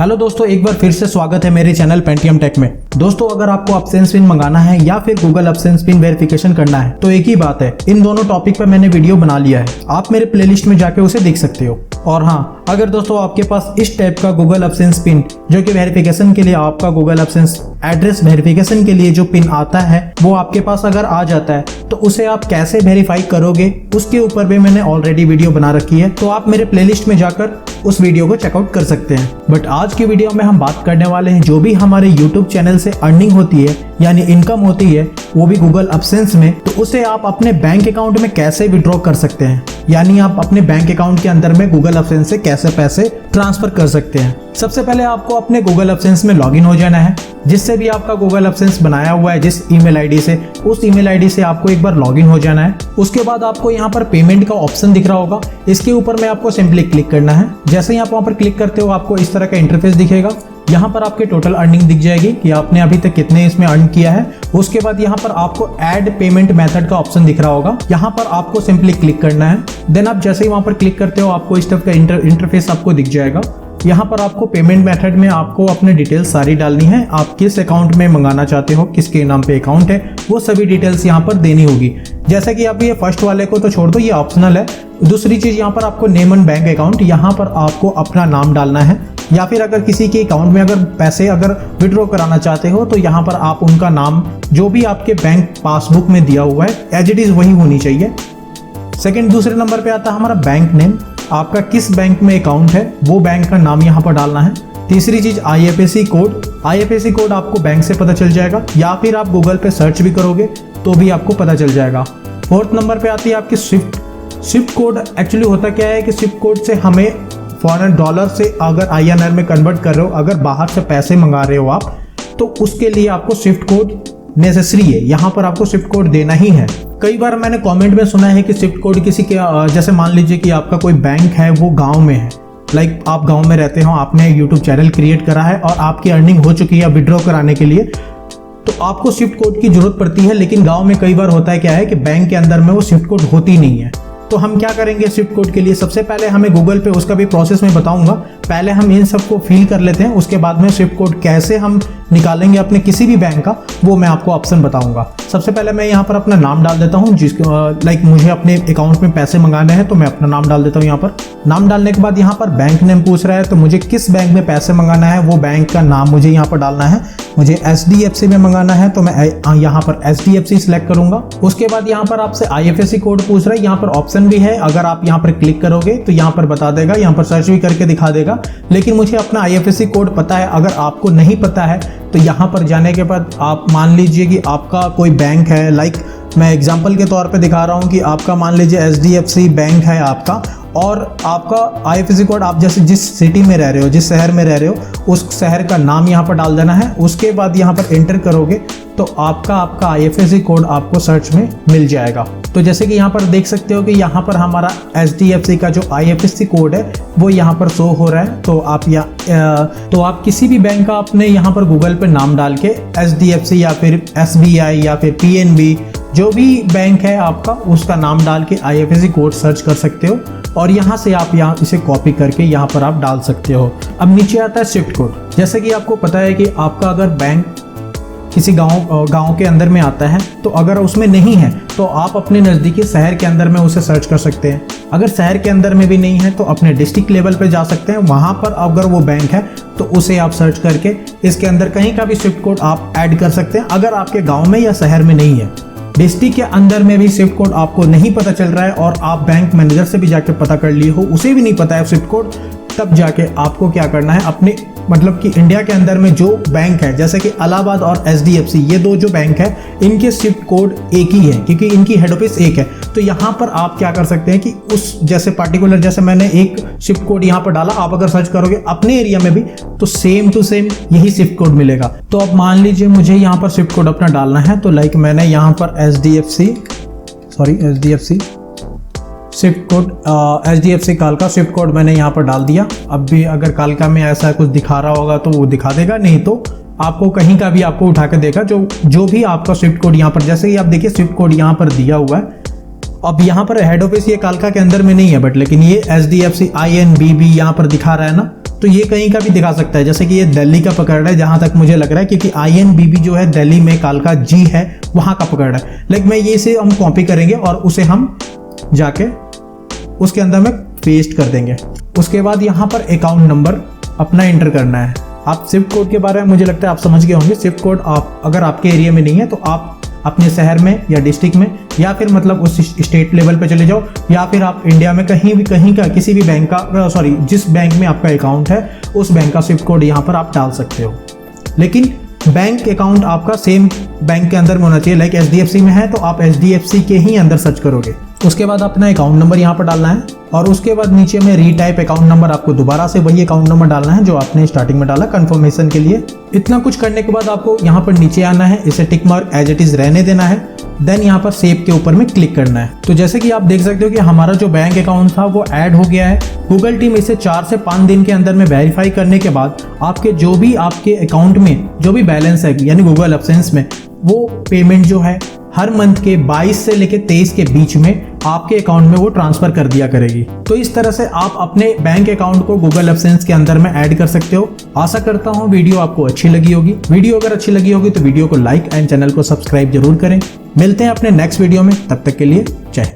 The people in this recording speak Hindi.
हेलो दोस्तों, एक बार फिर से स्वागत है मेरे चैनल पेंटियम टेक में। दोस्तों, अगर आपको अपसेंस पिन मंगाना है या फिर गूगल अपसेंस पिन वेरिफिकेशन करना है तो एक ही बात है, इन दोनों टॉपिक पर मैंने वीडियो बना लिया है। आप मेरे प्लेलिस्ट में जाके उसे देख सकते हो। और हाँ, अगर दोस्तों आपके पास इस टाइप का गूगल अपसेंस पिन जो कि वेरिफिकेशन के लिए आपका गूगल अपसेंस एड्रेस वेरिफिकेशन के लिए जो पिन आता है वो आपके पास अगर आ जाता है तो उसे आप कैसे वेरीफाई करोगे उसके ऊपर भी मैंने ऑलरेडी वीडियो बना रखी है, तो आप मेरे प्लेलिस्ट में जाकर उस वीडियो को चेकआउट कर सकते हैं। बट आज की वीडियो में हम बात करने वाले हैं जो भी हमारे यूट्यूब चैनल से अर्निंग होती है यानी इनकम होती है वो भी गूगल अपसेंस में, तो उसे आप अपने बैंक अकाउंट में कैसे विड्रॉ कर सकते हैं, यानी आप अपने बैंक अकाउंट के अंदर में गूगल अपसेंस से कैसे पैसे ट्रांसफर कर सकते हैं। सबसे पहले आपको अपने गूगल अपसेंस में लॉगिन हो जाना है। जिससे भी आपका गूगल अपसेंस बनाया हुआ है जिस ईमेल आईडी से, उस ईमेल आईडी से आपको एक बार लॉगिन हो जाना है। उसके बाद आपको यहाँ पर पेमेंट का ऑप्शन दिख रहा होगा, इसके ऊपर में आपको सिंपली क्लिक करना है। जैसे ही आप वहाँ पर क्लिक करते हो आपको इस तरह का इंटरफेस दिखेगा। यहाँ पर आपके टोटल अर्निंग दिख जाएगी कि आपने अभी तक कितने इसमें अर्न किया है। उसके बाद यहाँ पर आपको ऐड पेमेंट मेथड का ऑप्शन दिख रहा होगा, यहाँ पर आपको सिंपली क्लिक करना है। देन आप जैसे ही वहाँ पर क्लिक करते हो आपको इस तरह का इंटरफेस आपको दिख जाएगा। यहाँ पर आपको पेमेंट मेथड में आपको अपने डिटेल्स सारी डालनी है। आप किस अकाउंट में मंगाना चाहते हो, किसके नाम पे अकाउंट है, वो सभी डिटेल्स यहाँ पर देनी होगी। जैसे कि आप ये फर्स्ट वाले को तो छोड़ दो, ये ऑप्शनल है। दूसरी चीज यहाँ पर आपको नेम एंड बैंक अकाउंट, यहाँ पर आपको अपना नाम डालना है। या फिर अगर किसी के अकाउंट में अगर पैसे अगर विड्रॉ कराना चाहते हो तो यहाँ पर आप उनका नाम जो भी आपके बैंक पासबुक में दिया हुआ है एज इट इज वही होनी चाहिए। दूसरे नंबर पे आता है हमारा बैंक नेम, आपका किस बैंक में अकाउंट है वो बैंक का नाम यहाँ पर डालना है। तीसरी चीज IFSC कोड, IFSC कोड आपको बैंक से पता चल जाएगा या फिर आप गूगल पे सर्च भी करोगे तो भी आपको पता चल जाएगा। फोर्थ नंबर पे आती है आपकी स्विफ्ट कोड। एक्चुअली होता क्या है कि स्विफ्ट कोड से हमें फॉरेन डॉलर से अगर INR में कन्वर्ट कर रहे हो, अगर बाहर से पैसे मंगा रहे हो आप, तो उसके लिए आपको स्विफ्ट कोड नेसेसरी है। यहाँ पर आपको स्विफ्ट कोड देना ही है। कई बार मैंने कमेंट में सुना है कि स्विफ्ट कोड किसी के, जैसे मान लीजिए कि आपका कोई बैंक है वो गांव में है, लाइक आप गांव में रहते हो, आपने यूट्यूब चैनल क्रिएट करा है और आपकी अर्निंग हो चुकी है विड्रॉ कराने के लिए, तो आपको स्विफ्ट कोड की जरूरत पड़ती है। लेकिन गांव में कई बार होता है क्या है कि बैंक के अंदर में वो स्विफ्ट कोड होती नहीं है। तो हम क्या करेंगे स्विफ्ट कोड के लिए, सबसे पहले हमें गूगल पे उसका भी प्रोसेस में बताऊंगा। पहले हम इन सबको फिल कर लेते हैं, उसके बाद में स्विफ्ट कोड कैसे हम निकालेंगे अपने किसी भी बैंक का वो मैं आपको ऑप्शन बताऊंगा। सबसे पहले मैं यहाँ पर अपना नाम डाल देता हूँ, लाइक मुझे अपने अकाउंट में पैसे मंगाने हैं तो मैं अपना नाम डाल देता हूँ। यहाँ पर नाम डालने के बाद यहाँ पर बैंक नेम पूछ रहा है, तो मुझे किस बैंक में पैसे मंगाना है वो बैंक का नाम मुझे यहाँ पर डालना है। मुझे SDFC में मंगाना है तो मैं यहाँ पर SDFC सिलेक्ट करूंगा। उसके बाद यहाँ पर आपसे IFSC कोड पूछ रहा है, यहाँ पर ऑप्शन भी है, अगर आप यहाँ पर क्लिक करोगे तो यहाँ पर बता देगा, यहाँ पर सर्च भी करके दिखा देगा। लेकिन मुझे अपना IFSC कोड पता है। अगर आपको नहीं पता है तो यहाँ पर जाने के बाद आप मान लीजिए कि आपका कोई बैंक है, लाइक मैं एग्जांपल के तौर पे दिखा रहा हूँ कि आपका मान लीजिए SDFC बैंक है आपका, और आपका IFSC कोड आप जैसे जिस सिटी में रह रहे हो, जिस शहर में रह रहे हो, उस शहर का नाम यहाँ पर डाल देना है। उसके बाद यहाँ पर एंटर करोगे तो आपका IFSC कोड आपको सर्च में मिल जाएगा। तो जैसे कि यहाँ पर देख सकते हो कि यहाँ पर हमारा SDFC का जो IFSC कोड है वो यहाँ पर शो हो रहा है। तो आप किसी भी बैंक का अपने यहाँ पर गूगल पे नाम डाल के SDFC या फिर SBI या फिर PNB जो भी बैंक है आपका उसका नाम डाल के IFSC कोड सर्च कर सकते हो और यहाँ से आप यहाँ इसे कॉपी करके यहाँ पर आप डाल सकते हो। अब नीचे आता है स्विफ्ट कोड। जैसे कि आपको पता है कि आपका अगर बैंक किसी गांव के अंदर में आता है तो अगर उसमें नहीं है तो आप अपने नज़दीकी शहर के अंदर में उसे सर्च कर सकते हैं। अगर शहर के अंदर में भी नहीं है तो अपने डिस्ट्रिक्ट लेवल पे जा सकते हैं, वहाँ पर अगर वो बैंक है तो उसे आप सर्च करके इसके अंदर कहीं का भी स्विफ्ट कोड आप ऐड कर सकते हैं। अगर आपके गाँव में या शहर में नहीं है, डिस्ट्रिक्ट के अंदर में भी स्विफ्ट कोड आपको नहीं पता चल रहा है और आप बैंक मैनेजर से भी जाके पता कर लिए हो, उसे भी नहीं पता है स्विफ्ट कोड, तब जाके आपको क्या करना है, अपने मतलब कि इंडिया के अंदर में जो बैंक है जैसे कि इलाहाबाद और SDFC, ये दो जो बैंक है इनके स्विफ्ट कोड एक ही है क्योंकि इनकी हेड ऑफिस एक है। तो यहाँ पर आप क्या कर सकते हैं कि उस जैसे पार्टिकुलर, जैसे मैंने एक स्विफ्ट कोड यहाँ पर डाला, आप अगर सर्च करोगे अपने एरिया में भी तो सेम टू सेम यही स्विफ्ट कोड मिलेगा। तो अब मान लीजिए मुझे यहाँ पर स्विफ्ट कोड अपना डालना है, तो लाइक मैंने यहाँ पर SDFC स्विफ्ट कोड HDFC कालका स्विफ्ट कोड मैंने यहाँ पर डाल दिया। अब भी अगर कालका में ऐसा कुछ दिखा रहा होगा तो वो दिखा देगा, नहीं तो आपको कहीं का भी आपको उठा के देगा जो भी आपका स्विफ्ट कोड यहाँ पर, जैसे कि आप देखिए स्विफ्ट कोड यहाँ पर दिया हुआ है। अब यहाँ पर हेड ऑफिस ये कालका के अंदर में नहीं है बट लेकिन ये SDFC INBB यहाँ पर दिखा रहा है ना, तो ये कहीं का भी दिखा सकता है, जैसे कि ये दिल्ली का पकड़ रहा है जहां तक मुझे लग रहा है, क्योंकि INBB जो है दिल्ली में कालका जी है वहां का पकड़ रहा है। लेकिन मैं ये से हम कॉपी करेंगे और उसे हम जाके उसके अंदर में पेस्ट कर देंगे। उसके बाद यहाँ पर अकाउंट नंबर अपना एंटर करना है। आप स्विफ्ट कोड के बारे में मुझे लगता है आप समझ गए होंगे। स्विफ्ट कोड आप अगर आपके एरिया में नहीं है तो आप अपने शहर में या डिस्ट्रिक्ट में या फिर मतलब उस स्टेट लेवल पे चले जाओ, या फिर आप इंडिया में कहीं का किसी भी बैंक का जिस बैंक में आपका अकाउंट है उस बैंक का स्विफ्ट कोड यहाँ पर आप डाल सकते हो। लेकिन बैंक अकाउंट आपका सेम बैंक के अंदर में होना चाहिए। लाइक HDFC में है तो आप HDFC के ही अंदर सर्च करोगे। उसके बाद अपना अकाउंट नंबर यहाँ पर डालना है और उसके बाद नीचे में रीटाइप अकाउंट नंबर, आपको दोबारा से वही अकाउंट नंबर डालना है जो आपने स्टार्टिंग में डाला कंफर्मेशन के लिए। इतना कुछ करने के बाद आपको यहाँ पर नीचे आना है, इसे tick mark as it is रहने देना है, देन यहाँ पर सेव के ऊपर में क्लिक करना है। तो जैसे कि आप देख सकते हो कि हमारा जो बैंक अकाउंट था वो ऐड हो गया है। गूगल टीम इसे 4 से 5 दिन के अंदर में वेरीफाई करने के बाद आपके जो भी आपके अकाउंट में जो भी बैलेंस है यानी गूगल एडसेंस में, वो पेमेंट जो है हर मंथ के 22 से लेकर 23 के बीच में आपके अकाउंट में वो ट्रांसफर कर दिया करेगी। तो इस तरह से आप अपने बैंक अकाउंट को गूगल एडसेंस के अंदर में ऐड कर सकते हो। आशा करता हूँ वीडियो आपको अच्छी लगी होगी। वीडियो अगर अच्छी लगी होगी तो वीडियो को लाइक एंड चैनल को सब्सक्राइब जरूर करें। मिलते हैं अपने नेक्स्ट वीडियो में, तब तक के लिए जय हिंद।